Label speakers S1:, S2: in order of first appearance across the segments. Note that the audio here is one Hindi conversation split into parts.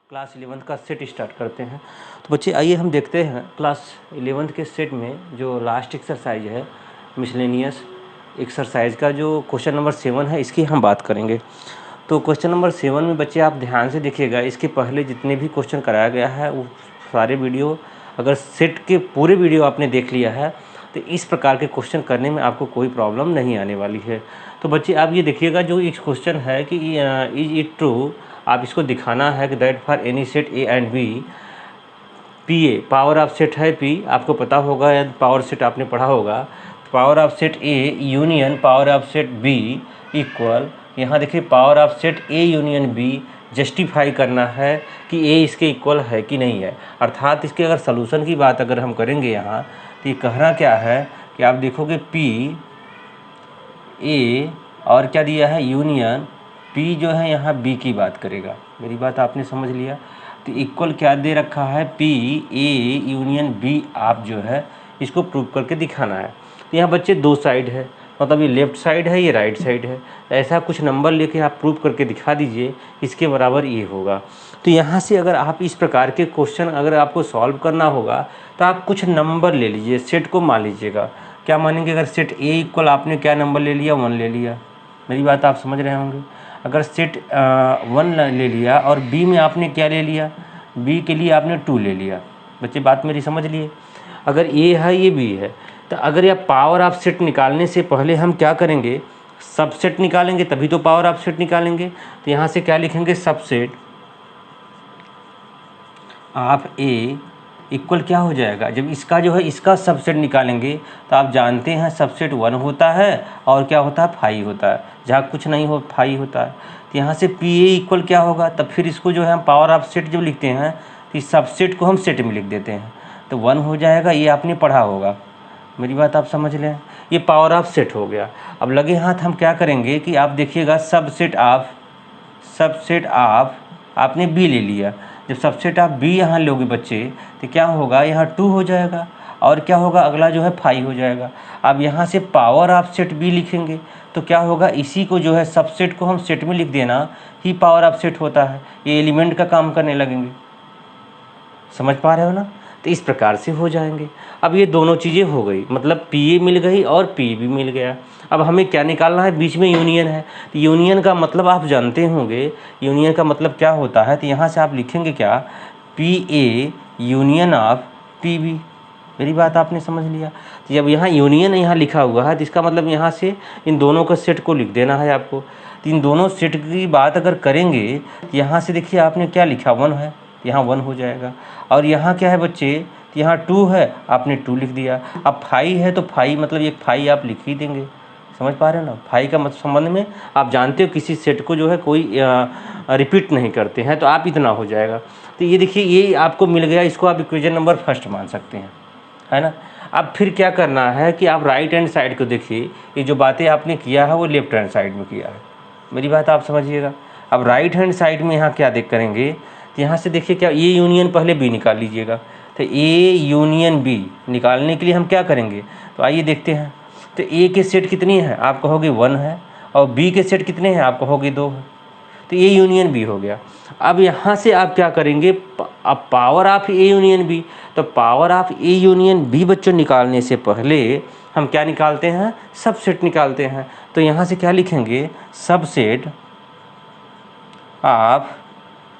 S1: क्लास 11th का सेट स्टार्ट करते हैं। तो बच्चे आइए हम देखते हैं क्लास 11th के सेट में जो लास्ट एक्सरसाइज है मिसलेनियस एक्सरसाइज का जो क्वेश्चन नंबर 7 है, इसकी हम बात करेंगे। तो क्वेश्चन नंबर 7 में बच्चे आप ध्यान से देखिएगा, इसके पहले जितने भी क्वेश्चन कराया गया है वो सारे वीडियो, अगर सेट के पूरे वीडियो आपने देख लिया है तो इस प्रकार के क्वेश्चन करने में आपको कोई प्रॉब्लम नहीं आने वाली है। तो बच्चे आप ये देखिएगा, जो एक क्वेश्चन है कि इज इट ट्रू, आप इसको दिखाना है कि that for any set A and B P A, power of set है पी, आपको पता होगा या पावर सेट आपने पढ़ा होगा, power of set A union power of set B equal, यहाँ देखिए power of set A union B justify करना है कि ए इसके इक्वल है कि नहीं है। अर्थात इसके अगर सलूशन की बात अगर हम करेंगे यहाँ, तो ये कहना क्या है कि आप देखोगे पी ए और क्या दिया है यूनियन पी, जो है यहाँ बी की बात करेगा। मेरी बात आपने समझ लिया। तो इक्वल क्या दे रखा है, पी ए यूनियन बी, आप जो है इसको प्रूव करके दिखाना है। तो यहाँ बच्चे दो साइड है, मतलब ये लेफ़्ट साइड है, ये राइट साइड है, ऐसा कुछ नंबर लेके आप प्रूव करके दिखा दीजिए, इसके बराबर ये होगा। तो यहाँ से अगर आप इस प्रकार के क्वेश्चन अगर आपको सॉल्व करना होगा तो आप कुछ नंबर ले लीजिए, सेट को मान लीजिएगा। क्या मानेंगे, अगर सेट ए इक्वल आपने क्या नंबर ले लिया, 1 ले लिया। मेरी बात आप समझ रहे होंगे। अगर सेट 1 ले लिया और बी में आपने क्या ले लिया, बी के लिए आपने 2 ले लिया। बच्चे बात मेरी समझ लिए। अगर ए है ये बी है, तो अगर यह पावर ऑफ सेट निकालने से पहले हम क्या करेंगे, सबसेट निकालेंगे, तभी तो पावर ऑफ सेट निकालेंगे। तो यहाँ से क्या लिखेंगे, सबसेट ऑफ ए इक्वल क्या हो जाएगा, जब इसका जो है इसका सबसेट निकालेंगे तो आप जानते हैं सबसेट 1 होता है और क्या होता है 5 होता है, जहाँ कुछ नहीं हो 5 होता है। तो यहाँ से पी ए इक्वल क्या होगा, तब फिर इसको जो है हम पावर ऑफ सेट जब लिखते हैं तो इस सबसेट को हम सेट में लिख देते हैं, तो 1 हो जाएगा। ये आपने पढ़ा होगा, मेरी बात आप समझ लें। ये पावर ऑफ सेट हो गया। अब लगे हाथ हम क्या करेंगे कि आप देखिएगा सबसेट ऑफ आपने बी ले लिया। जब सबसेट आप बी यहाँ लोगे बच्चे तो क्या होगा, यहाँ 2 हो जाएगा और क्या होगा, अगला जो है 5 हो जाएगा। अब यहाँ से पावर ऑफ सेट बी लिखेंगे तो क्या होगा, इसी को जो है सबसेट को हम सेट में लिख देना ही पावर ऑफ सेट होता है। ये एलिमेंट का काम करने लगेंगे, समझ पा रहे हो ना। तो इस प्रकार से हो जाएंगे। अब ये दोनों चीज़ें हो गई, मतलब पी ए मिल गई और पी भी मिल गया। अब हमें क्या निकालना है, बीच में यूनियन है। तो यूनियन का मतलब आप जानते होंगे, यूनियन का मतलब क्या होता है। तो यहाँ से आप लिखेंगे क्या, P A union of P B. मेरी बात आपने समझ लिया। तो जब यहाँ यूनियन यहाँ लिखा हुआ है तो इसका मतलब यहाँ से इन दोनों का सेट को लिख देना है आपको। तो इन दोनों सेट की बात अगर करेंगे तो यहाँ से देखिए आपने क्या लिखा, 1 है, यहाँ 1 हो जाएगा। और यहाँ क्या है बच्चे, तो यहाँ 2 है, आपने 2 लिख दिया। अब 5 है तो 5 मतलब एक 5 आप लिख ही देंगे, समझ पा रहे हो ना। 5 का मतलब संबंध में आप जानते हो किसी सेट को जो है कोई रिपीट नहीं करते हैं, तो आप इतना हो जाएगा। तो ये देखिए ये आपको मिल गया, इसको आप इक्वेशन नंबर फर्स्ट मान सकते हैं, है ना। अब फिर क्या करना है कि आप राइट हैंड साइड को देखिए, ये जो बातें आपने किया है वो लेफ्ट हैंड साइड में किया है। मेरी बात आप समझिएगा। अब राइट हैंड साइड में यहाँ क्या देख करेंगे, तो यहाँ से देखिए क्या, ए यूनियन पहले बी निकाल लीजिएगा। तो ए यूनियन बी निकालने के लिए हम क्या करेंगे, तो आइए देखते हैं। तो ए के सेट कितनी है, आप कहोगे 1 है, और बी के सेट कितने हैं, आप कहोगे 2 है। तो ए यूनियन बी हो गया। अब यहाँ से आप क्या करेंगे, अब power of A union B, तो power of A union B बच्चों निकालने से पहले हम क्या निकालते हैं, सबसेट निकालते हैं। तो यहाँ से क्या लिखेंगे, subset of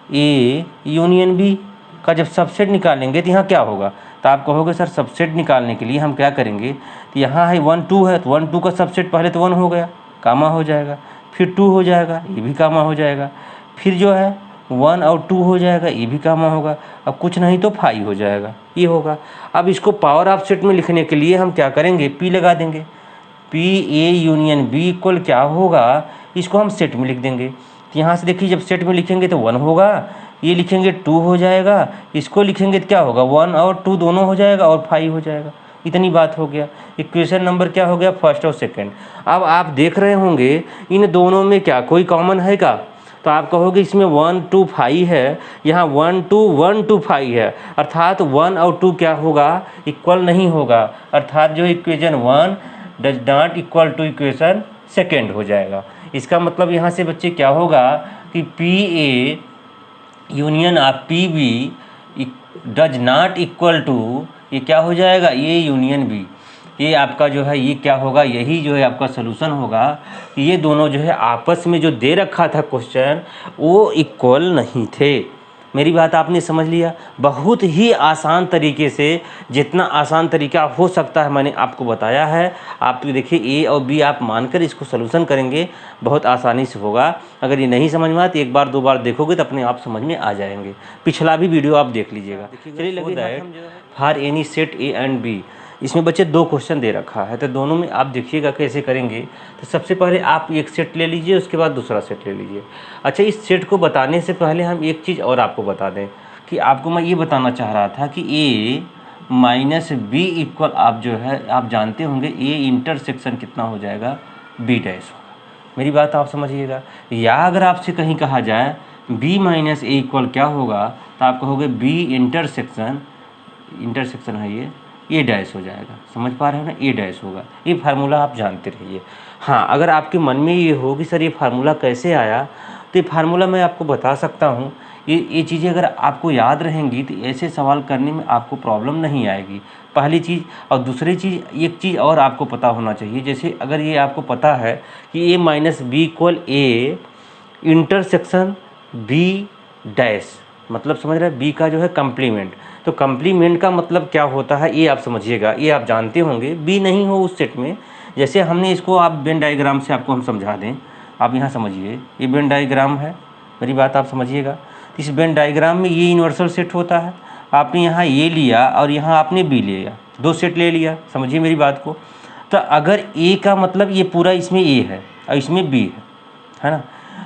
S1: A union B का जब सबसेट निकालेंगे तो यहाँ क्या होगा, तो आप कहोगे सर सबसेट निकालने के लिए हम क्या करेंगे, तो यहाँ है 1 2 है, तो 1 2 का सबसेट पहले तो 1 हो गया, कामा हो जाएगा, फिर 2 हो जाएगा, ये भी कामा हो जाएगा, फिर जो है 1 और 2 हो जाएगा, ये भी कामा होगा, अब कुछ नहीं तो 5 हो जाएगा, ये होगा। अब इसको पावर ऑफ सेट में लिखने के लिए हम क्या करेंगे, पी लगा देंगे। P A union B equal क्या होगा, इसको हम सेट में लिख देंगे। तो यहाँ से देखिए जब सेट में लिखेंगे तो 1 होगा, ये लिखेंगे 2 हो जाएगा, इसको लिखेंगे तो क्या होगा, 1 और 2 दोनों हो जाएगा और 5 हो जाएगा। इतनी बात हो गया। इक्वेशन नंबर क्या हो गया, फर्स्ट और सेकंड। अब आप देख रहे होंगे इन दोनों में क्या कोई कॉमन है का, तो आप कहोगे इसमें 1 2 5 है, यहाँ 1 2 5 है, अर्थात 1 और 2 क्या होगा, इक्वल नहीं होगा, अर्थात जो equation 1 does not equal to equation second हो जाएगा। इसका मतलब यहाँ से बच्चे क्या होगा कि P A union of P B does not equal to, ये क्या हो जाएगा, ये यूनियन बी, ये आपका जो है ये क्या होगा, यही जो है आपका सोल्यूशन होगा कि ये दोनों जो है आपस में जो दे रखा था क्वेश्चन वो इक्वल नहीं थे। मेरी बात आपने समझ लिया। बहुत ही आसान तरीके से, जितना आसान तरीका हो सकता है मैंने आपको बताया है। आप देखिए ए और बी आप मानकर इसको सोल्यूशन करेंगे, बहुत आसानी से होगा। अगर ये नहीं समझ में आए तो एक बार दो बार देखोगे तो अपने आप समझ में आ जाएंगे। पिछला भी वीडियो आप देख लीजिएगा। चलिए लगे that for any set A and B, इसमें बच्चे दो क्वेश्चन दे रखा है, तो दोनों में आप देखिएगा कैसे करेंगे। तो सबसे पहले आप एक सेट ले लीजिए, उसके बाद दूसरा सेट ले लीजिए। अच्छा, इस सेट को बताने से पहले हम एक चीज़ और आपको बता दें कि आपको मैं ये बताना चाह रहा था कि ए माइनस बी इक्वल, आप जो है आप जानते होंगे ए इंटरसेक्शन कितना हो जाएगा, बी डैश होगा। मेरी बात आप समझिएगा। या अगर आपसे कहीं कहा जाए बी माइनस ए इक्वल क्या होगा, तो आप कहोगे बी इंटरसेक्शन है ये डैश हो जाएगा। समझ पा रहे हो ना, ये डैश होगा। ये फार्मूला आप जानते रहिए। हाँ, अगर आपके मन में ये हो कि सर ये फार्मूला कैसे आया, तो ये फार्मूला मैं आपको बता सकता हूँ। ये चीज़ें अगर आपको याद रहेंगी तो ऐसे सवाल करने में आपको प्रॉब्लम नहीं आएगी, पहली चीज़। और दूसरी चीज़, एक चीज़ और आपको पता होना चाहिए। जैसे अगर ये आपको पता है कि A minus B equal A intersection B dash, मतलब समझ रहे हैं, बी का जो है कम्प्लीमेंट। तो कम्प्लीमेंट का मतलब क्या होता है ये आप समझिएगा, ये आप जानते होंगे। बी नहीं हो उस सेट में, जैसे हमने इसको आप वेन डायग्राम से आपको हम समझा दें। आप यहाँ समझिए, ये वेन डायग्राम है, मेरी बात आप समझिएगा। इस वेन डायग्राम में ये यूनिवर्सल सेट होता है। आपने यहाँ ये लिया और यहाँ आपने बी लिया, दो सेट ले लिया, समझिए मेरी बात को। तो अगर ए का मतलब ये पूरा इसमें ए है और इसमें बी है ना,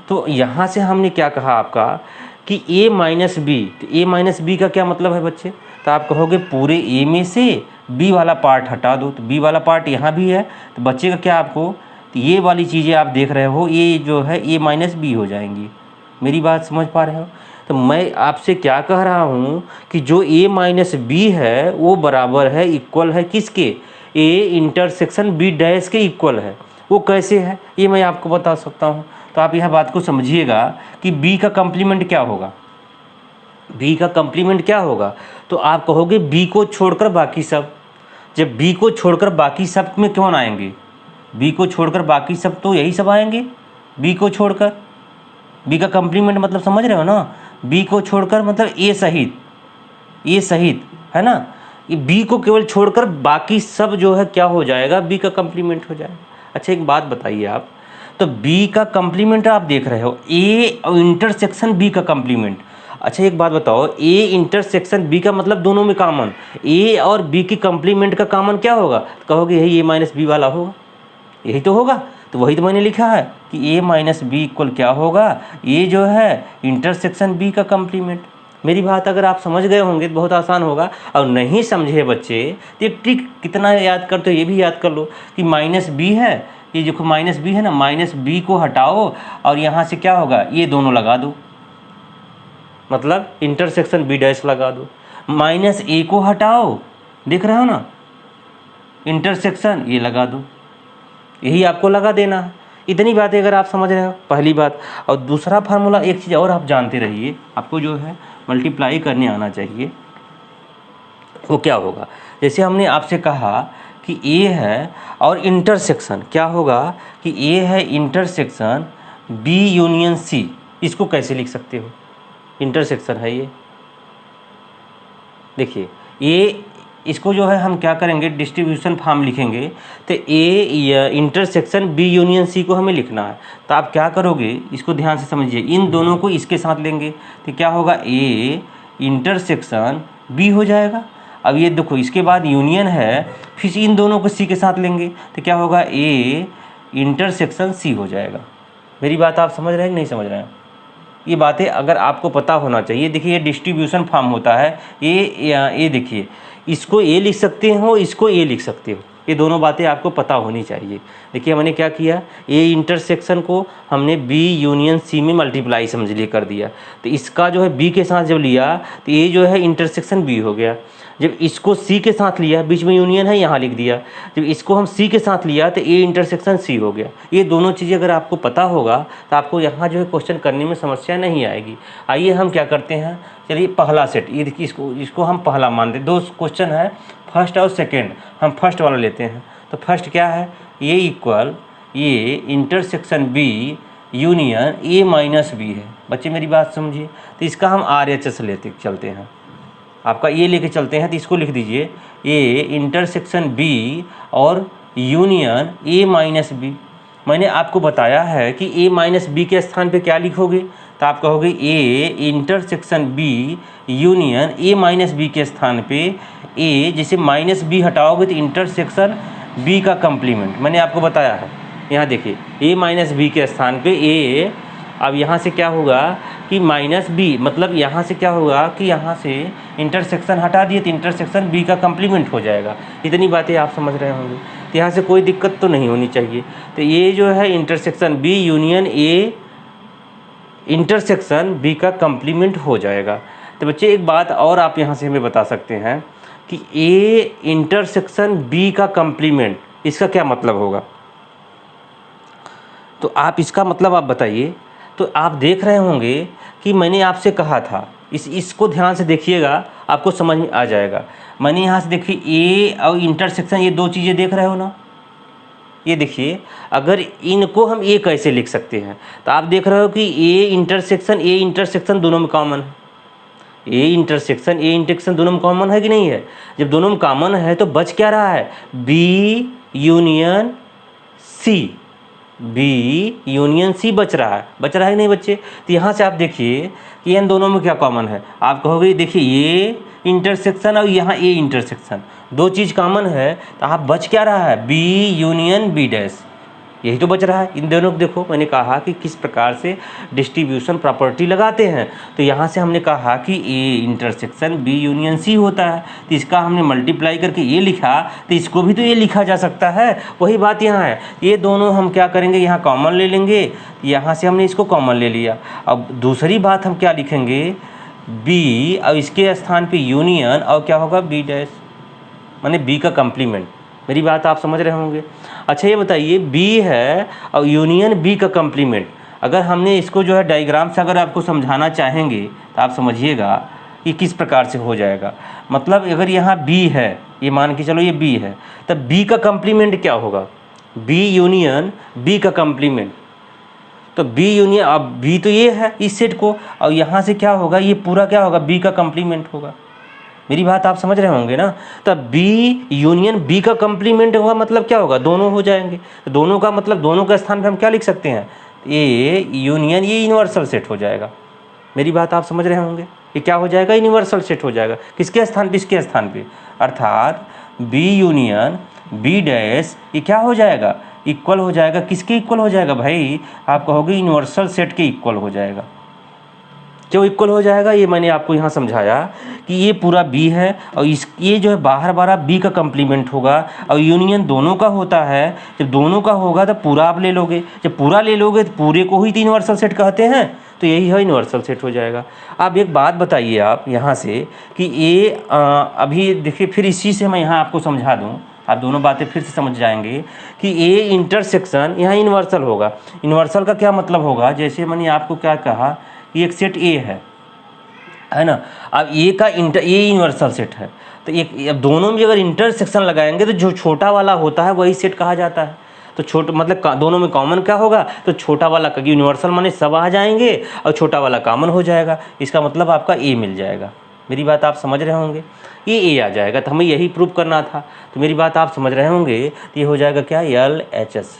S1: तो यहाँ से हमने क्या कहा आपका कि a माइनस बी, तो a माइनस बी का क्या मतलब है बच्चे, तो आप कहोगे पूरे a में से b वाला पार्ट हटा दो, तो b वाला पार्ट यहाँ भी है, तो बच्चे का क्या आपको, तो ये वाली चीज़ें आप देख रहे हो ये जो है a माइनस बी हो जाएंगी। मेरी बात समझ पा रहे हो। तो मैं आपसे क्या कह रहा हूँ कि जो a माइनस बी है वो बराबर है, इक्वल है किसके, a इंटरसेक्शन b डैश के इक्वल है। वो कैसे है ये मैं आपको बता सकता हूँ। तो आप यह बात को समझिएगा कि b का कम्प्लीमेंट क्या होगा, b का कम्प्लीमेंट क्या होगा, तो आप कहोगे b को छोड़कर बाकी सब। जब b को छोड़कर बाकी सब में कौन आएंगे, b को छोड़कर बाकी सब तो यही सब आएंगे। b को छोड़कर, b का कम्प्लीमेंट मतलब समझ रहे हो ना, b को छोड़कर मतलब a सहित है ना, ये b को केवल छोड़कर बाकी सब जो है क्या हो जाएगा, b का कम्प्लीमेंट हो जाएगा। अच्छा एक बात बताइए आप, तो b का कम्प्लीमेंट आप देख रहे हो, a और इंटरसेक्शन b का कम्प्लीमेंट। अच्छा एक बात बताओ, a इंटरसेक्शन b का मतलब दोनों में कॉमन, a और b की कम्प्लीमेंट का कॉमन क्या होगा, तो कहोगे यही a माइनस बी वाला होगा, यही तो होगा। तो वही तो मैंने लिखा है कि a माइनस बी इक्वल क्या होगा, ये जो है इंटरसेक्शन b का कम्प्लीमेंट। मेरी बात अगर आप समझ गए होंगे तो बहुत आसान होगा। और नहीं समझे बच्चे तो एक ट्रिक कितना याद करते हो ये भी याद कर लो कि माइनस बी है, ये देखो माइनस बी है ना, माइनस बी को हटाओ और यहाँ से क्या होगा, ये दोनों लगा दो, मतलब इंटरसेक्शन बी डैश लगा दो। माइनस ए को हटाओ, देख रहे हो ना, इंटरसेक्शन ये लगा दो, यही आपको लगा देना है। इतनी बातें अगर आप समझ रहे हो, पहली बात। और दूसरा फार्मूला एक चीज़ और आप जानते रहिए, आपको जो है मल्टीप्लाई करने आना चाहिए। वो क्या होगा, जैसे हमने आपसे कहा कि ए है और इंटरसेक्शन क्या होगा कि ए है इंटरसेक्शन बी यूनियन सी, इसको कैसे लिख सकते हो, इंटरसेक्शन है ये, देखिए ये, इसको जो है हम क्या करेंगे डिस्ट्रीब्यूशन फॉर्म लिखेंगे। तो A intersection B union C को हमें लिखना है, तो आप क्या करोगे इसको ध्यान से समझिए, इन दोनों को इसके साथ लेंगे तो क्या होगा, ए इंटरसेक्शन बी हो जाएगा। अब ये देखो इसके बाद यूनियन है, फिर इन दोनों को सी के साथ लेंगे तो क्या होगा, ए इंटरसेक्शन सी हो जाएगा। मेरी बात आप समझ रहे हैं कि नहीं समझ रहे हैं, ये बातें अगर आपको पता होना चाहिए। देखिए ये डिस्ट्रीब्यूशन फॉर्म होता है, ये देखिए इसको ए लिख सकते हो, इसको ए लिख सकते हो, ये दोनों बातें आपको पता होनी चाहिए। देखिए मैंने क्या किया, ए इंटरसेक्शन को हमने बी यूनियन सी में मल्टीप्लाई समझ लिए कर दिया, तो इसका जो है बी के साथ जब लिया तो ये जो है इंटरसेक्शन बी हो गया। जब इसको सी के साथ लिया, बीच में यूनियन है यहाँ लिख दिया, जब इसको हम सी के साथ लिया तो ए इंटरसेक्शन सी हो गया। ये दोनों चीज़ें अगर आपको पता होगा तो आपको यहाँ जो है क्वेश्चन करने में समस्या नहीं आएगी। आइए हम क्या करते हैं, चलिए पहला सेट, ये देखिए इसको हम पहला मान दें। 2 क्वेश्चन है, फर्स्ट और सेकेंड, हम फर्स्ट वाला लेते हैं। तो फर्स्ट क्या है, ए इक्वल ये intersection B union A minus B है। बच्चे मेरी बात समझिए, तो इसका हम RHS लेते चलते हैं, आपका ये लेके चलते हैं। तो इसको लिख दीजिए ए इंटरसेक्शन बी और यूनियन ए माइनस बी। मैंने आपको बताया है कि ए माइनस बी के स्थान पे क्या लिखोगे, तो आप कहोगे A intersection B union A minus B के स्थान पे ए, जैसे माइनस बी हटाओगे तो इंटरसेक्शन बी का कम्प्लीमेंट। मैंने आपको बताया है, यहाँ देखिए ए माइनस बी के स्थान पे ए, अब यहाँ से क्या होगा कि माइनस बी, मतलब यहाँ से क्या होगा कि यहाँ से इंटरसेक्शन हटा दिए तो इंटरसेक्शन बी का कम्प्लीमेंट हो जाएगा। इतनी बातें आप समझ रहे होंगे, तो यहाँ से कोई दिक्कत तो नहीं होनी चाहिए। तो ये जो है intersection B union A intersection B का कम्प्लीमेंट हो जाएगा। तो बच्चे एक बात और आप यहाँ से हमें बता सकते हैं कि ए इंटरसेक्शन बी का कम्प्लीमेंट, इसका क्या मतलब होगा, तो आप इसका मतलब आप बताइए। तो आप देख रहे होंगे कि मैंने आपसे कहा था, इसको ध्यान से देखिएगा, आपको समझ में आ जाएगा। मैंने यहाँ से देखिए ए और इंटरसेक्शन, ये 2 चीज़ें देख रहे हो ना, ये देखिए अगर इनको हम ए कैसे लिख सकते हैं, तो आप देख रहे हो कि ए इंटरसेक्शन दोनों में कॉमन है। ए इंटरसेक्शन दोनों में कॉमन है कि नहीं है। जब दोनों में कॉमन है तो बच क्या रहा है, B union C, B union C बच रहा है कि नहीं बच्चे। तो यहाँ से आप देखिए कि इन दोनों में क्या कॉमन है, आप कहोगे देखिए ये इंटरसेक्शन और यहाँ ए इंटरसेक्शन, 2 चीज़ कॉमन है, तो आप बच क्या रहा है, बी यूनियन बी डैश, यही तो बच रहा है। इन दोनों को देखो, मैंने कहा कि किस प्रकार से डिस्ट्रीब्यूशन प्रॉपर्टी लगाते हैं। तो यहाँ से हमने कहा कि A intersection B union C होता है, तो इसका हमने मल्टीप्लाई करके ये लिखा, तो इसको भी तो ये लिखा जा सकता है। वही बात यहाँ है, ये दोनों हम क्या करेंगे, यहाँ कॉमन ले लेंगे, यहाँ से हमने इसको कॉमन ले लिया। अब दूसरी बात हम क्या लिखेंगे, बी और इसके स्थान पर यूनियन और क्या होगा बी डैश, माने बी का कम्प्लीमेंट। मेरी बात आप समझ रहे होंगे। अच्छा ये बताइए, बी है और यूनियन बी का कम्प्लीमेंट, अगर हमने इसको जो है डायग्राम से अगर आपको समझाना चाहेंगे तो आप समझिएगा कि किस प्रकार से हो जाएगा। मतलब अगर यहाँ बी है, ये मान के चलो ये बी है, तब बी का कम्प्लीमेंट क्या होगा, बी यूनियन बी का कम्प्लीमेंट। तो बी यूनियन, अब बी तो ये है इस सेट को, और यहाँ से क्या होगा, ये पूरा क्या होगा, बी का कम्प्लीमेंट होगा। मेरी बात आप समझ रहे होंगे ना। तब बी यूनियन बी का कम्प्लीमेंट होगा, मतलब क्या होगा, दोनों हो जाएंगे। तो दोनों का मतलब दोनों का स्थान पे हम क्या लिख सकते हैं, ए यूनियन ये यूनिवर्सल सेट हो जाएगा। मेरी बात आप समझ रहे होंगे, ये क्या हो जाएगा, यूनिवर्सल सेट हो जाएगा। किसके स्थान पे, इसके स्थान पे, अर्थात बी यूनियन बी डैश ये क्या हो जाएगा, इक्वल हो जाएगा। किसके इक्वल हो जाएगा भाई, आप कहोगे यूनिवर्सल सेट के इक्वल हो जाएगा। क्यों इक्वल हो जाएगा, ये मैंने आपको यहाँ समझाया कि ये पूरा बी है और ये जो है बाहर बारह बी का कम्प्लीमेंट होगा, और यूनियन दोनों का होता है। जब दोनों का होगा तो पूरा आप ले लोगे, जब पूरा ले लोगे तो पूरे को ही यूनिवर्सल सेट कहते हैं, तो यही है यूनिवर्सल सेट हो जाएगा। अब एक बात बताइए आप यहाँ से कि ये अभी देखिए, फिर इसी से मैं यहाँ आपको समझा दूँ, आप दोनों बातें फिर से समझ जाएंगे कि ए इंटरसेक्शन यहाँ यूनिवर्सल होगा। यूनिवर्सल का क्या मतलब होगा, जैसे मैंने आपको क्या कहा कि एक सेट ए है ना, अब ए का ये यूनिवर्सल सेट है, तो एक अब दोनों में अगर इंटरसेक्शन लगाएंगे तो जो छोटा वाला होता है वही सेट कहा जाता है। तो छोटा मतलब दोनों में कॉमन क्या होगा, तो छोटा वाला का यूनिवर्सल माने सब आ जाएंगे और छोटा वाला कॉमन हो जाएगा, इसका मतलब आपका ए मिल जाएगा। मेरी बात आप समझ रहे होंगे, ये ए आ जाएगा, तो हमें यही प्रूव करना था। तो मेरी बात आप समझ रहे होंगे, तो ये हो जाएगा क्या, LHS।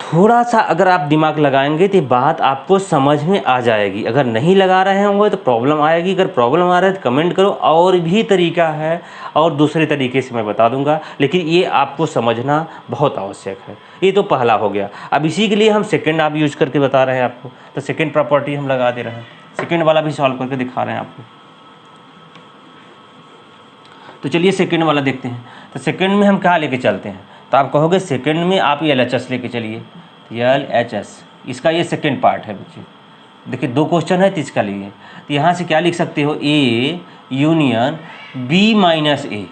S1: थोड़ा सा अगर आप दिमाग लगाएंगे तो बात आपको समझ में आ जाएगी। अगर नहीं लगा रहे होंगे तो प्रॉब्लम आएगी। अगर प्रॉब्लम आ रहा है तो कमेंट करो, और भी तरीका है और दूसरे तरीके से मैं बता दूंगा, लेकिन ये आपको समझना बहुत आवश्यक है। ये तो पहला हो गया। अब इसी के लिए हम सेकंड आप यूज करके बता रहे हैं आपको, तो सेकंड प्रॉपर्टी हम लगा दे रहे हैं, सेकंड वाला भी सॉल्व करके दिखा रहे हैं आपको। तो चलिए सेकंड वाला देखते हैं। तो सेकंड में हम क्या लेके चलते हैं, तो आप कहोगे सेकंड में आप LHS लेके चलिए, LHS इसका ये सेकंड पार्ट है बच्चे, देखिए 2 क्वेश्चन है तो इसका लिए, तो यहाँ से क्या लिख सकते हो, ए यूनियन बी माइनस ए।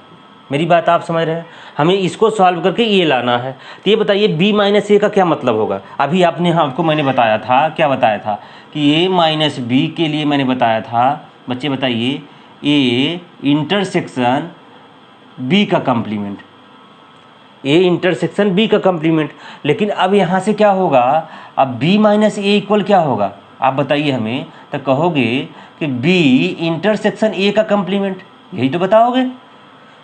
S1: मेरी बात आप समझ रहे हैं, हमें इसको सॉल्व करके ये लाना है। तो ये बताइए बी माइनस ए का क्या मतलब होगा। अभी आपको मैंने बताया था, क्या बताया था कि ए माइनस बी के लिए मैंने बताया था, बच्चे बताइए, ए इंटरसेक्शन बी का कम्प्लीमेंट, ए इंटरसेक्शन बी का कम्प्लीमेंट। लेकिन अब यहाँ से क्या होगा, अब बी माइनस ए इक्वल क्या होगा, आप बताइए हमें। तो कहोगे कि बी इंटरसेक्शन ए का कम्प्लीमेंट, यही तो बताओगे।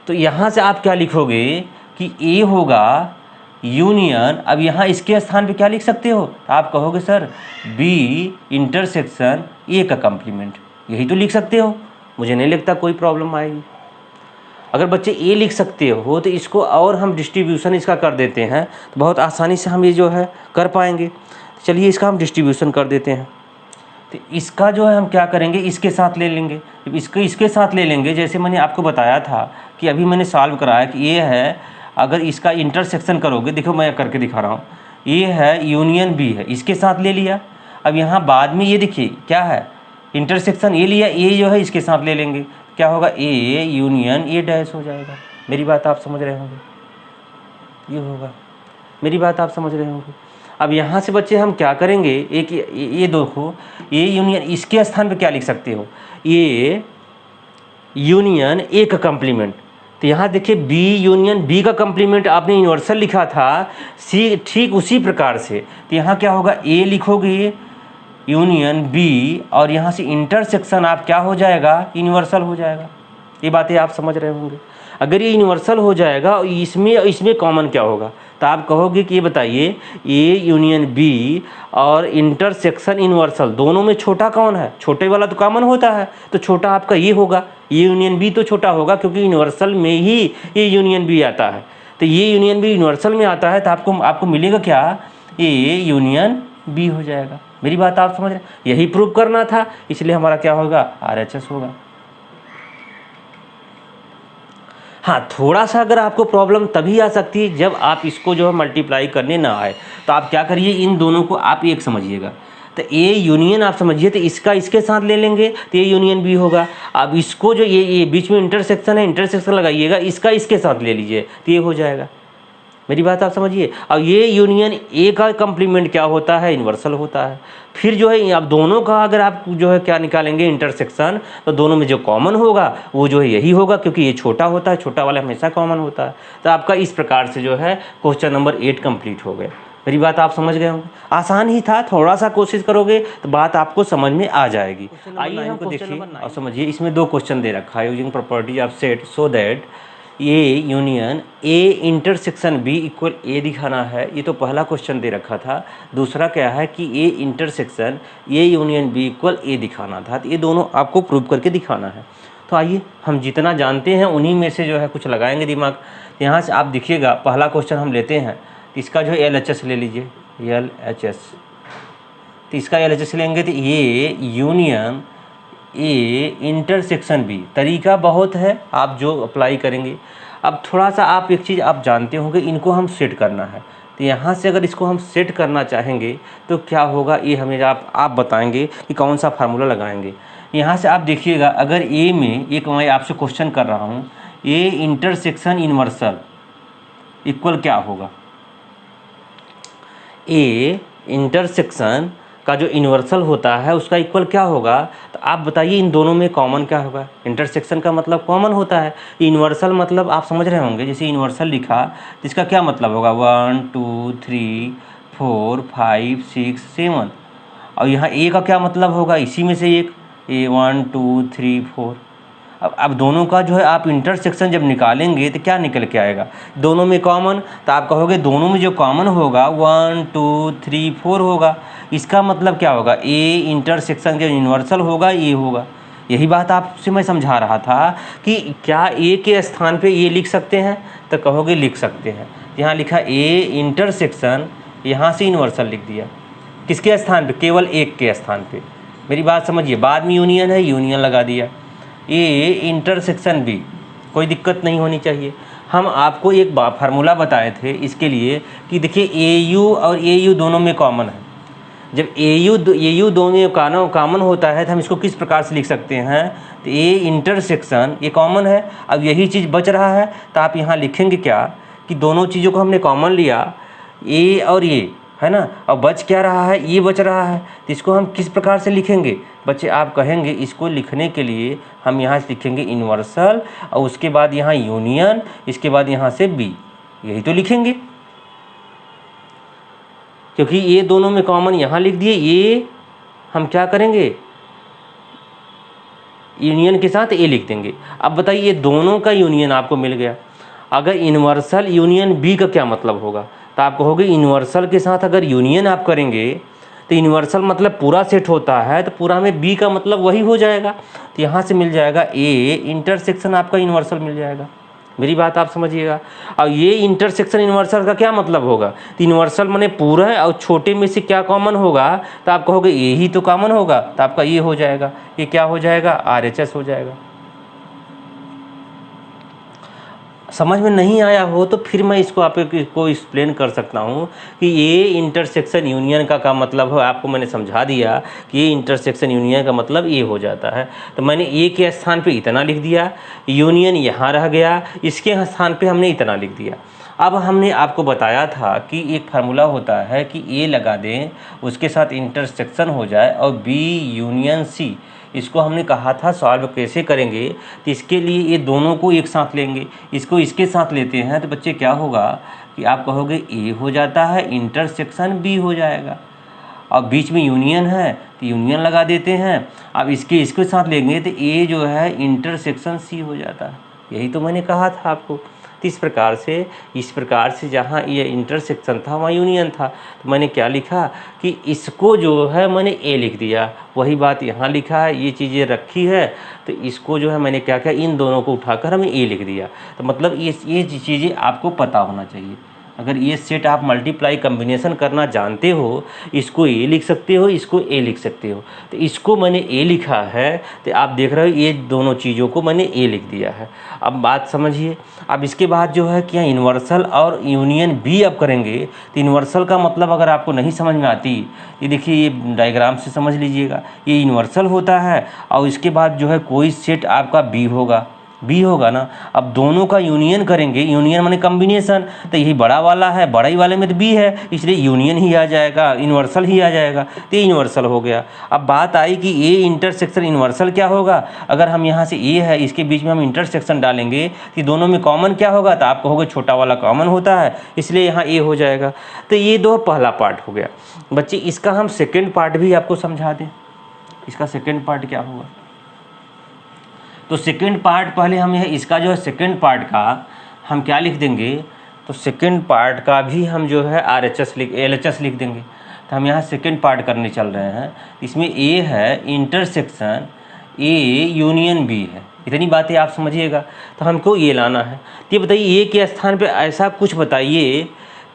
S1: तो यहाँ से आप क्या लिखोगे कि ए होगा यूनियन, अब यहाँ इसके स्थान पे क्या लिख सकते हो, आप कहोगे सर बी इंटरसेक्शन ए का कम्प्लीमेंट, यही तो लिख सकते हो। मुझे नहीं लगता कोई प्रॉब्लम आएगी। अगर बच्चे ए लिख सकते हो तो इसको और हम डिस्ट्रीब्यूशन इसका कर देते हैं, तो बहुत आसानी से हम ये जो है कर पाएंगे। चलिए इसका हम डिस्ट्रीब्यूशन कर देते हैं। तो इसका जो है हम क्या करेंगे, इसके साथ ले लेंगे। जब इसके साथ ले लेंगे, जैसे मैंने आपको बताया था कि अभी मैंने सॉल्व कराया कि ये है, अगर इसका इंटरसेक्शन करोगे, देखो मैं करके दिखा रहा हूँ, ये है यूनियन बी है, इसके साथ ले लिया। अब यहाँ बाद में ये देखिए क्या है, इंटरसेक्शन ए लिया, ए जो है इसके साथ ले लेंगे, क्या होगा, ए यूनियन ए डैश हो जाएगा। मेरी बात आप समझ रहे होंगे, ये होगा। मेरी बात आप समझ रहे होंगे। अब यहाँ से बच्चे हम क्या करेंगे, एक ये देखो, ये यूनियन इसके स्थान पे क्या लिख सकते हो, ये यूनियन ए का कम्प्लीमेंट। तो यहाँ देखिए बी यूनियन बी का कम्प्लीमेंट आपने यूनिवर्सल लिखा था, सी ठीक उसी प्रकार से। तो यहाँ क्या होगा, ए लिखोगे यूनियन बी, और यहाँ से इंटरसेक्शन आप क्या हो जाएगा, यूनिवर्सल हो जाएगा। ये बातें आप समझ रहे होंगे। अगर ये यूनिवर्सल हो जाएगा, इसमें कॉमन क्या होगा, तो आप कहोगे कि ये बताइए ए यूनियन बी और इंटरसेक्शन यूनिवर्सल, दोनों में छोटा कौन है, छोटे वाला तो कॉमन होता है, तो छोटा आपका ये होगा, ये यूनियन बी तो छोटा होगा, क्योंकि यूनिवर्सल में ही ये यूनियन बी आता है। तो ये यूनियन बी यूनिवर्सल में आता है, तो आपको मिलेगा क्या, ए यूनियन बी हो जाएगा। मेरी बात आप समझ रहे हैं, यही प्रूव करना था, इसलिए हमारा क्या होगा, RHS होगा। हाँ, थोड़ा सा अगर आपको प्रॉब्लम तभी आ सकती है जब आप इसको जो है मल्टीप्लाई करने ना आए, तो आप क्या करिए, इन दोनों को आप एक समझिएगा। तो ए यूनियन आप समझिए, तो इसका इसके साथ ले लेंगे तो ए यूनियन बी होगा। अब इसको जो ये बीच में इंटरसेक्शन है, इंटरसेक्शन लगाइएगा, इसका इसके साथ ले लीजिए तो ये हो जाएगा। मेरी बात आप समझिए। अब ये यूनियन ए का कम्प्लीमेंट क्या होता है, यूनिवर्सल होता है। फिर जो है अब दोनों का अगर आप जो है क्या निकालेंगे, इंटरसेक्शन, तो दोनों में जो कॉमन होगा वो जो है यही होगा, क्योंकि ये छोटा होता है, छोटा वाला हमेशा कॉमन होता है। तो आपका इस प्रकार से जो है क्वेश्चन नंबर 8 कंप्लीट हो गया। मेरी बात आप समझ गए होंगे, आसान ही था, थोड़ा सा कोशिश करोगे तो बात आपको समझ में आ जाएगी। आइए हमको देखिए और समझिए। इसमें 2 क्वेश्चन दे रखा है, using property of set so that A union A intersection B equal A दिखाना है। ये तो पहला क्वेश्चन दे रखा था। दूसरा क्या है कि A intersection A union B equal A दिखाना था। तो ये दोनों आपको प्रूव करके दिखाना है। तो आइए हम जितना जानते हैं उन्हीं में से जो है कुछ लगाएंगे दिमाग। यहाँ से आप देखिएगा, पहला क्वेश्चन हम लेते हैं, इसका जो LHS ले लीजिए, LHS। तो इसका LHS लेंगे तो ये यूनियन ए इंटरसेक्शन बी, तरीका बहुत है आप जो अप्लाई करेंगे। अब थोड़ा सा आप एक चीज़ आप जानते होंगे, इनको हम सेट करना है। तो यहाँ से अगर इसको हम सेट करना चाहेंगे तो क्या होगा, ये हमें आप बताएंगे कि कौन सा फार्मूला लगाएंगे। यहाँ से आप देखिएगा, अगर ए में एक मैं आपसे क्वेश्चन कर रहा हूँ, ए इंटरसेक्शन यूनिवर्सल इक्वल क्या होगा, ए इंटरसेक्शन का जो यूनिवर्सल होता है उसका इक्वल क्या होगा। तो आप बताइए इन दोनों में कॉमन क्या होगा। इंटरसेक्शन का मतलब कॉमन होता है, यूनिवर्सल मतलब आप समझ रहे होंगे, जैसे यूनिवर्सल लिखा तो इसका क्या मतलब होगा, 1 2 3 4 5 6 7। और यहाँ ए का क्या मतलब होगा, इसी में से एक, ए 1 2 3 4। अब दोनों का जो है आप इंटरसेक्शन जब निकालेंगे तो क्या निकल के आएगा, दोनों में कॉमन। तो आप कहोगे दोनों में जो कॉमन होगा 1 2 3 4 होगा। इसका मतलब क्या होगा, ए इंटरसेक्शन जो यूनिवर्सल होगा ये होगा। यही बात आपसे मैं समझा रहा था कि क्या ए के स्थान पे ये लिख सकते हैं, तो कहोगे लिख सकते हैं। यहाँ लिखा ए इंटरसेक्शन, यहाँ से यूनिवर्सल लिख दिया, किसके स्थान पे, केवल एक के स्थान पे। मेरी बात समझिए, बाद में यूनियन है, यूनियन लगा दिया। ए इंटरसेक्शन बी, कोई दिक्कत नहीं होनी चाहिए। हम आपको एक फार्मूला बताए थे इसके लिए कि देखिए ए यू और ए यू दोनों में कॉमन है। जब ए यू दोनों कॉमन होता है तो हम इसको किस प्रकार से लिख सकते हैं, तो ए इंटरसेक्शन ये कॉमन है। अब यही चीज़ बच रहा है तो आप यहाँ लिखेंगे क्या कि दोनों चीज़ों को हमने कॉमन लिया, ए और ये है ना, अब बच क्या रहा है, ये बच रहा है, तो इसको हम किस प्रकार से लिखेंगे बच्चे, आप कहेंगे इसको लिखने के लिए हम यहाँ से लिखेंगे यूनिवर्सल और उसके बाद यहाँ यूनियन, इसके बाद यहाँ से बी, यही तो लिखेंगे, क्योंकि ये दोनों में कॉमन यहाँ लिख दिए, ये हम क्या करेंगे यूनियन के साथ ए लिख देंगे। अब बताइए ये दोनों का यूनियन आपको मिल गया, अगर यूनिवर्सल यूनियन बी का क्या मतलब होगा, तो आप कहोगे यूनिवर्सल के साथ अगर यूनियन आप करेंगे तो यूनिवर्सल मतलब पूरा सेट होता है, तो पूरा में बी का मतलब वही हो जाएगा, तो यहाँ से मिल जाएगा ए इंटरसेक्शन आपका यूनिवर्सल मिल जाएगा। मेरी बात आप समझिएगा। और ये इंटरसेक्शन यूनिवर्सल का क्या मतलब होगा, तो यूनिवर्सल माने पूरा है और छोटे में से क्या कॉमन होगा, तो आप कहोगे ये ही तो कॉमन होगा, तो आपका ये हो जाएगा, ये क्या हो जाएगा RHS हो जाएगा। समझ में नहीं आया हो तो फिर मैं इसको आपको एक्सप्लेन कर सकता हूँ कि ये इंटरसेक्शन यूनियन का मतलब है, आपको मैंने समझा दिया कि ये इंटरसेक्शन यूनियन का मतलब ये हो जाता है। तो मैंने ए के स्थान पे इतना लिख दिया, यूनियन यहाँ रह गया, इसके स्थान पे हमने इतना लिख दिया। अब हमने आपको बताया था कि एक फार्मूला होता है कि ए लगा दें उसके साथ इंटरसेक्शन हो जाए और बी यूनियन सी, इसको हमने कहा था सॉल्व कैसे करेंगे, तो इसके लिए ये दोनों को एक साथ लेंगे, इसको इसके साथ लेते हैं तो बच्चे क्या होगा कि आप कहोगे ए हो जाता है इंटरसेक्शन बी हो जाएगा, और बीच में यूनियन है तो यूनियन लगा देते हैं। अब इसके साथ लेंगे तो ए जो है इंटरसेक्शन सी हो जाता है, यही तो मैंने कहा था आपको। तो इस प्रकार से जहाँ ये इंटरसेक्शन था वहाँ यूनियन था, तो मैंने क्या लिखा कि इसको जो है मैंने ए लिख दिया, वही बात यहाँ लिखा है, ये चीज़ें रखी है तो इसको जो है मैंने क्या किया इन दोनों को उठाकर हमें ए लिख दिया। तो मतलब ये चीज़ें आपको पता होना चाहिए। अगर ये सेट आप मल्टीप्लाई कम्बिनेशन करना जानते हो, इसको ए लिख सकते हो, इसको ए लिख सकते हो, तो इसको मैंने ए लिखा है तो आप देख रहे हो ये दोनों चीज़ों को मैंने ए लिख दिया है। अब बात समझिए। अब इसके बाद जो है कि यूनिवर्सल और यूनियन बी अब करेंगे, तो यूनिवर्सल का मतलब अगर आपको नहीं समझ में आती, ये देखिए ये डायग्राम से समझ लीजिएगा, ये यूनिवर्सल होता है और इसके बाद जो है कोई सेट आपका बी होगा ना। अब दोनों का यूनियन करेंगे, यूनियन माने कम्बिनेशन, तो यही बड़ा वाला है, बड़ा ही वाले में तो बी है, इसलिए यूनियन ही आ जाएगा, यूनिवर्सल ही आ जाएगा, तो यूनिवर्सल हो गया। अब बात आई कि ए इंटरसेक्शन यूनिवर्सल क्या होगा, अगर हम यहाँ से ए है इसके बीच में हम इंटरसेक्शन डालेंगे कि दोनों में कॉमन क्या होगा, तो आप कहोगे छोटा वाला कॉमन होता है, इसलिए यहाँ ए हो जाएगा। तो ये दो पहला पार्ट हो गया। बच्चे इसका हम सेकेंड पार्ट भी आपको समझा दें, इसका सेकेंड पार्ट क्या होगा। तो सेकेंड पार्ट पहले हम इसका जो है सेकेंड पार्ट का हम क्या लिख देंगे, तो सेकेंड पार्ट का भी हम जो है LHS लिख देंगे। तो हम यहाँ सेकेंड पार्ट करने चल रहे हैं, इसमें ए है इंटरसेक्शन ए यूनियन बी है, इतनी बातें आप समझिएगा। तो हमको ये लाना है। तो ये बताइए ए के स्थान पे ऐसा कुछ बताइए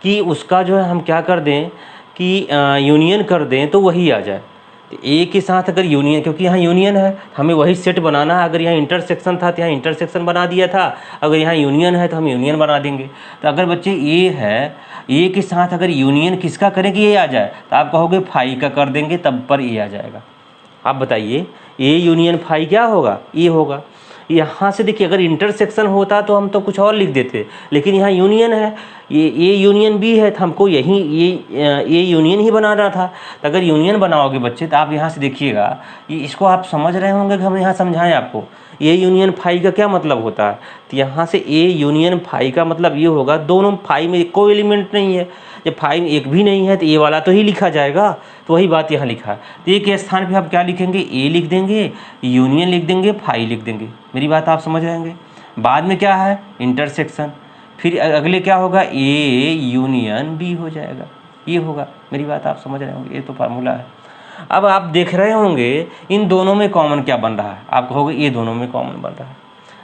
S1: कि उसका जो है हम क्या कर दें कि यूनियन कर दें तो वही आ जाए। तो ए के साथ अगर यूनियन, क्योंकि यहाँ यूनियन है हमें वही सेट बनाना है, अगर यहाँ इंटरसेक्शन था तो यहाँ इंटरसेक्शन बना दिया था, अगर यहाँ यूनियन है तो हम यूनियन बना देंगे। तो अगर बच्चे ए है, ए के साथ अगर यूनियन किसका करें कि ए आ जाए, तो आप कहोगे फाई का कर देंगे तब पर ए आ जाएगा। आप बताइए ए यूनियन फाई क्या होगा, ए होगा। यहाँ से देखिए अगर इंटरसेक्शन होता तो हम तो कुछ और लिख देते, लेकिन यहाँ यूनियन है, ये यूनियन बी है, तो हमको यही ये यूनियन ही बनाना था। तो अगर यूनियन बनाओगे बच्चे तो आप यहाँ से देखिएगा, ये इसको आप समझ रहे होंगे कि हम यहाँ समझाएं आपको ए यूनियन फाई का क्या मतलब होता है। तो यहाँ से ए यूनियन फाई का मतलब ये होगा दोनों फाई में कोई एलिमेंट नहीं है, जब फाई में एक भी नहीं है तो ए वाला तो ही लिखा जाएगा, तो वही बात यहाँ लिखा है। तो ए के स्थान पे आप क्या लिखेंगे, ए लिख देंगे, यूनियन लिख देंगे, फाई लिख देंगे। मेरी बात आप समझ रहे होंगे। बाद में क्या है इंटरसेक्शन, फिर अगले क्या होगा ए यूनियन बी हो जाएगा, ये होगा। मेरी बात आप समझ रहे होंगे, ये तो फार्मूला है। अब आप देख रहे होंगे इन दोनों में कॉमन क्या बन रहा है, आप कहोगे ये दोनों में कॉमन बन रहा है।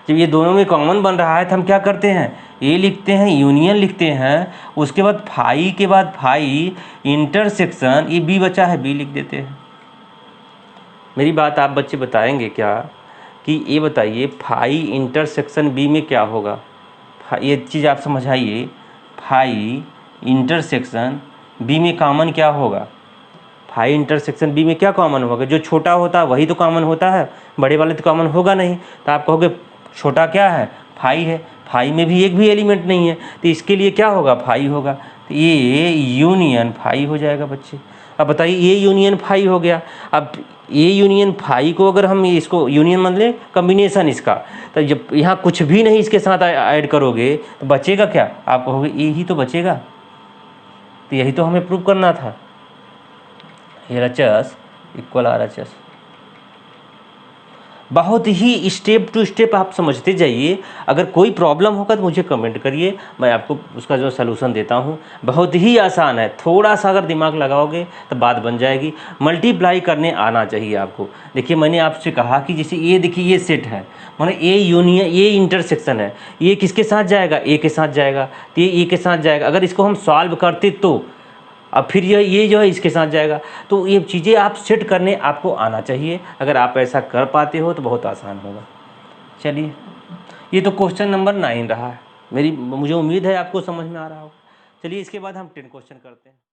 S1: जब ये दोनों में कॉमन बन रहा है तो हम क्या करते हैं, ए लिखते हैं, यूनियन लिखते हैं, उसके बाद फाई के बाद फाई इंटरसेक्शन, ये बी बचा है बी लिख देते हैं। मेरी बात आप बच्चे बताएंगे क्या कि ये बताइए फाई इंटरसेक्शन बी में क्या होगा, ये चीज़ आप समझाइए। फाई इंटरसेक्शन बी में कॉमन क्या होगा, फाई इंटरसेक्शन बी में क्या कॉमन होगा? जो छोटा होता है वही तो कॉमन होता है, बड़े वाले तो कॉमन होगा नहीं। तो आप कहोगे छोटा क्या है? फाई है। फाई में भी एक भी एलिमेंट नहीं है, तो इसके लिए क्या होगा? फाई होगा। तो ये यूनियन फाई हो जाएगा बच्चे। अब बताइए, ये यूनियन फाई हो गया। अब ये यूनियन फाई को अगर हम इसको यूनियन मान लें, कम्बिनेशन इसका, तो जब यहाँ कुछ भी नहीं इसके साथ ऐड करोगे तो बचेगा क्या? आप कहोगे ए ही तो बचेगा। तो यही तो हमें प्रूव करना था, एलएचएस इक्वल आरएचएस। बहुत ही स्टेप टू स्टेप आप समझते जाइए। अगर कोई प्रॉब्लम होगा तो मुझे कमेंट करिए, मैं आपको उसका जो सलूशन देता हूँ। बहुत ही आसान है, थोड़ा सा अगर दिमाग लगाओगे तो बात बन जाएगी। मल्टीप्लाई करने आना चाहिए आपको। देखिए, मैंने आपसे कहा कि जैसे ये देखिए, ये सेट है, माने ए यूनियन, ये इंटरसेक्शन है, ये किसके साथ जाएगा? ए के साथ जाएगा। तो ये ए के साथ जाएगा। अगर इसको हम सॉल्व करते तो अब फिर ये जो है इसके साथ जाएगा। तो ये चीज़ें आप सेट करने आपको आना चाहिए। अगर आप ऐसा कर पाते हो तो बहुत आसान होगा। चलिए, ये तो क्वेश्चन नंबर 9 रहा है। मुझे उम्मीद है आपको समझ में आ रहा होगा। चलिए, इसके बाद हम 10 क्वेश्चन करते हैं।